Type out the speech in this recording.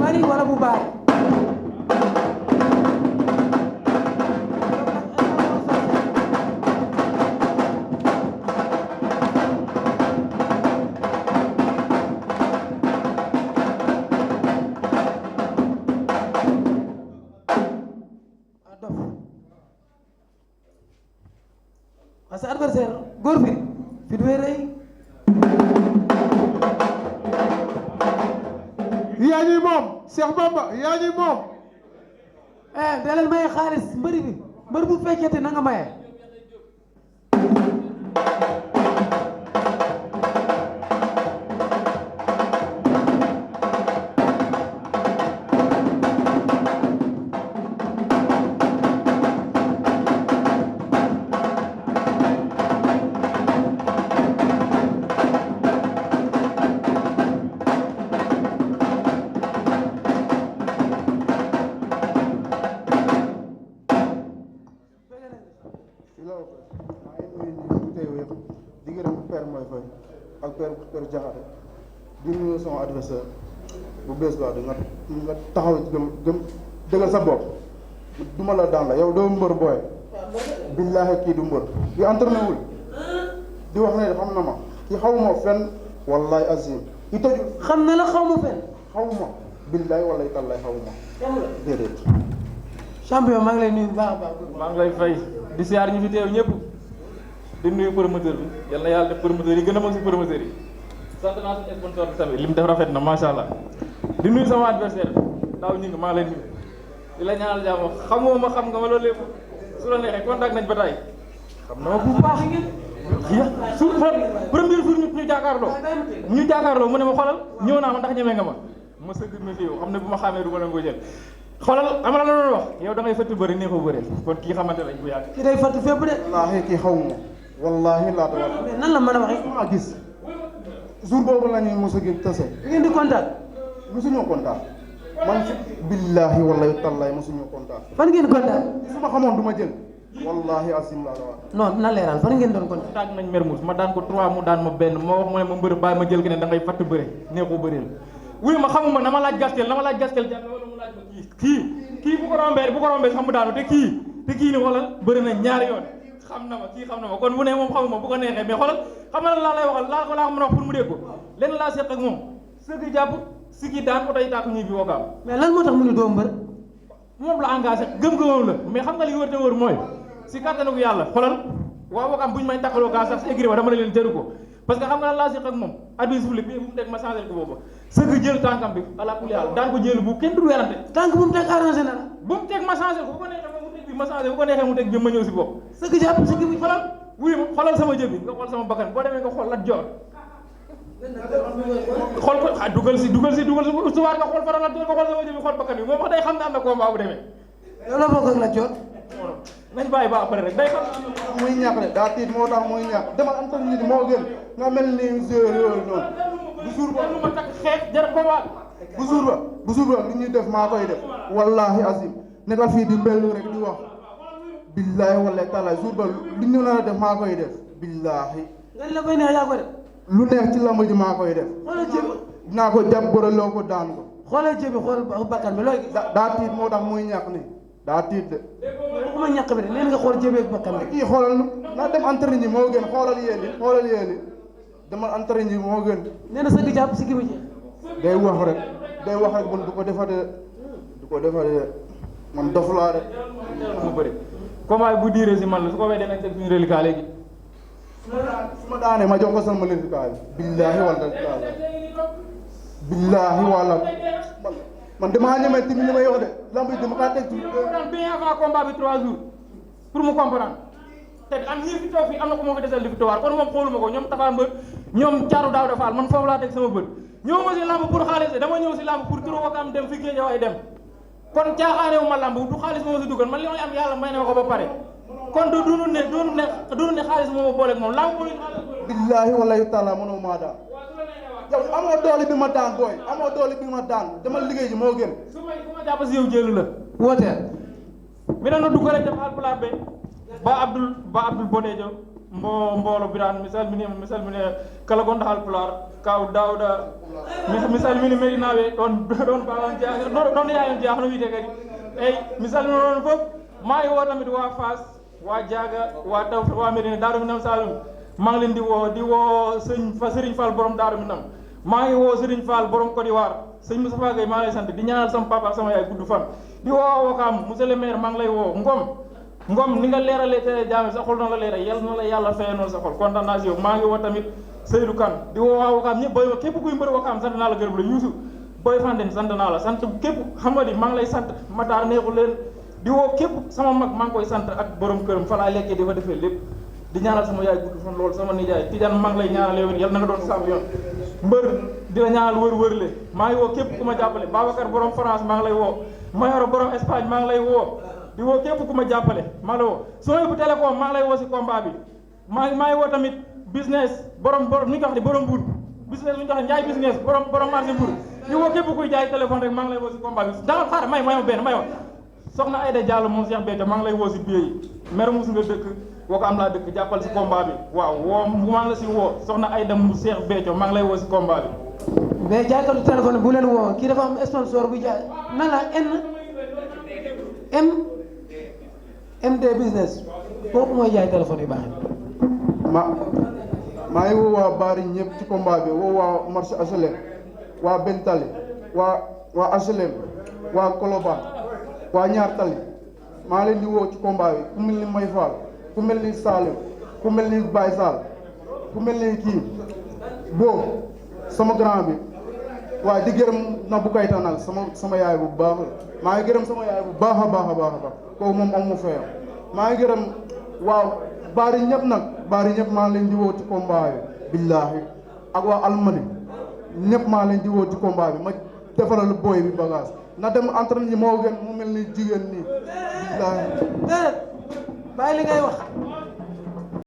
bari wala bu bari parce que adversaire góor fi du rëy yaa ñuy moom Cheikh Bamba yaa ñuy moom dee leen maye xaalis mbëri bi mbër bu fekkete na nga maye ak père Jaxate di nuyu sama adversaire bu bees baax di nga taxaw gëm dëggal sa bopp duma la daan la yow doo mbër booy billaahi kii du mbër di entraîné wul di wax ne xam na ma ki xawuma fenn wallahi azim i tëju xam na la xaw ma fenn xawuma billaahi wallahi tallahi xawuma déedéet champion maa ngi lay nuyu bu baax a baax maa ngi lay fay di siyaar ñu fi teew ñëpp di nuyu promoteur bi yal na yàlla def promoteur yi gën a mag si promoteur yi sant naa suñu sponsor bi tamit li mu def rafet na macha allah di nuyu sama adversaire daaw ñu ngi maa lay nuyu di la ñaanal jàmm xamoo ma xam nga ma loolu lépp su la neexee contact nañ ba tey xam na ma bu baax su premier jour ñu jàkkaarloo mu ne ma xoolal ñëw naa ma ndax ñeme nga ma sëgg na fi yow xam ne bu ma xamee du ma la ko jël xoolal amala la doon wax yow da ngay fëtt bëri neexoo bëri kon kii xamante lañ bu yàgg ki day fàtt fépp de wallaahi kii xawuma wallaahi laata wax mais nan la mën a waxee maa gis jour boobu la ñuy mos a gis tase da ngeen di contact mosuñoo kontaan man billaahi wallahi tallahi mosuñoo kontaan fan ngeen contact su ma xamoon du ma jël wallaahi asim laa la wax non na leeral fan ngeen doon contact tàgg nañ Mermoz ma daan ko 3 mu daan ma benn ma wax mu ne ma mbër bàyyi ma jël ki ne da ngay fatt bëri neexoo bëri la wuyu ma xamuma na ma laaj gaskel jàpp wala mu laaj ma kii bu ko rombee sax mu daanu te kii ni xoolal bëri na ñaari yoon xam na ma kon bu ne moom xamuma bu ko neexee mais xoolal xam na laa lay waxal laa ko mën a wax pour mu dégg ko lenn laa seq ak moom sëgg jàpp sigi daan ko tey tàkku ñuy bi wookaam mais lan moo tax mu ni doo mbër moom la engagé gëm-gëmam la mais xam nga li wër te wër mooy si kattanu ko yàlla xoolal waa wookaam bu ñu may takkaloo kaa sax si écrit ba dama ne leen jëru ko parce que xam nga laa seq ak moom addi suufle bi bu mu teg ma changé ko boobu sëgg jël tànkam bi ala kulli yàlla daan ko jël bu kenn du werante tànk bu mu teg arrangé na la bu mu teg ma changé ko bu ko neexee mu teg bi ma changé bu ko neexee mu teg bi ma ñëw si bopp sëgg jàpp sëgg bi xoolal wuy ma xoolal sama jëb bi nga xool sama bakkan boo demee nga xool lat joor xool ko dugal si suwaar nga xool faral lat joor nga xool sama jëb bi xool bakkan bi moom wax day xam ne am na combat bu demee yow la bokk ak la jot nañ bàyyi ba après rek day xam muy ñàkk de daa tiit moo tax muy ñàkk demal am tan nit moo gën nga mel ni joueur yooyu noonu bu jour ba lu ma takk xeex jar combat bu jour ba li ñuy def maa koy def wallahi azim nekkal fii di mbellu rek di wax billahi wallahi taala jour ba li ñu nar a def maa koy def billahi nga la koy neex yaa ko def lu neex ci lamb ji maa koy def xoolal jëbi dinaa ko jàpp boreloo ko daan ko xoolal jëbi xool bakkan bi looy gis daa tiit moo tax muy ñàkk ni daa tiit de waxuma ñàkk bi de leen nga xool jëbi ak bakkan bi kii xoolal naa dem entraîné ji moo gën xoolal yéen i demal entraîné ji moo gën nee na sëgg jàpp si gi mu jeex day wax rek man du ko defatee man dof laa de mu bëri combat bu diiree si man la su ko wee danañ teg suñu reliquat léegi su ma daanee ma jox ko sama reliquat bi billaahi wala man damaa ñemee tamit li may wax de lamb yi dama kaa teg ci bien avant combat bi 3 jours pour mu comprendre te am ñii fi toog fii am na ko moo fi desal li victoire kon moom xooluma ko ñoom Tapha Mbeur ñoom Thiatou Daouda Fall man foofu laa teg sama bët ñëw ma si lamb pour xaalis dama ñëw si lamb pour turu Wakam dem fi géej waay dem kon caaxaanewu ma lamb du xaalis moo ma si dugal man li may am yàlla may na ko ba pare kon du ne xaalis moo ma booleeg moom lamb mooy billaahi wallahi taala mënoo maa daan yow amoo doole bi ma daan booy amoo doole bi ma daan dama liggéey ji moo gën su ma jàpp si yow jëlu la wooteel mi noon no dugg rek def alpulaar be ba Abdoul Bodejo mbolo biran mi salmini kala gonɗo halpular kaw dawda mi salmini medinaɓe ɗon balan jeeya ɗon yayon jeeya hono wiite kadi eyyi mi salmini ɗon foof ma e wo tamit wa Fass wa Diaga wa Tawfekh wa Medina Darou Minam Saloum maa ngi leen di woo Serigne Fall borom Darou Minam maa ngi woo Serigne Fall borom Côte d'Ivoire sëñ Moustapha Gueye maa ngi lay sant di ñaanal sama papa ak sama yaay gudd fan di woo Wakaam monsieur le maire maa ngi lay woo Ngom ni nga leeralee te jaame sa xol noonu la leeral yal na la yàlla fayee noonu sa xol kontaan naa si yow maa ngi woo tamit Seydou Kane di woo waa Wakaam ñëpp booy képp kuy mbër Wakaam sant naa la gërëm la Youssou Boy Fandène sant naa la sant képp xam nga ni maa ngi lay sant Matar neexu leen di woo képp sama mag maa ngi koy sant ak borom këram fa laa lekkee di fa defee lépp di ñaanal sama yaay gudd fan loolu sama nijaay Tidiane maa ngi lay ñaanal yow yal na nga doon champion mbër di la ñaanal wër-wërle maa ngi woo képp ku ma jàppale Babacar borom France maa ngi lay woo Mayoro borom Espagne maa ngi lay woo di woo képp ku ma jàppale maa ngi lay woo sooy bu télécom maa ngi lay woo si combat bi maa ngi woo tamit business borom ni nga wax ni borom buur business lu ñu wax njaay business borom marché buur di woo képp kuy jaay téléphone rek maa ngi lay woo si combat bi danga xaar may ma soxna Aïda Diallo moom Cheikh Béthio maa ngi lay woo si biir yi mer mus nga dëkk woo ko am laa dëkk jàppal si combat bi waaw maa ngi la si woo soxna Aïda mu Cheikh Béthio maa ngi lay woo si combat bi mais jaaykatu téléphone bu leen woo kii dafa am sponsor bu jaay nan la MD business kooku mooy jaay téléphone yu baax maa ngi woo waa Bari ñëpp ci combat bi woo waa marché HLM waa Bentali waa HLM waa Colobane waa Ñaar Tali maa leen di woo ci combat bi ku mel ni May Fall ku mel ni Salim ku mel ni Baye Sall ku mel ni kii boobu sama grand bi waaye di gërëm na bu kayta nag sama yaay bu baax maa ngi gërëm sama yaay bu baax a baax kooku moom amu fayam maa ngi gërëm waaw Bari ñëpp maa leen di woo ci combat bi billaahi ak waa Almadi ñëpp maa leen di woo ci combat bi ma defaral booy bi bagage na dem entraîné moo gën mu mel ni jigéen nii billaahi bàyyi li ngay wax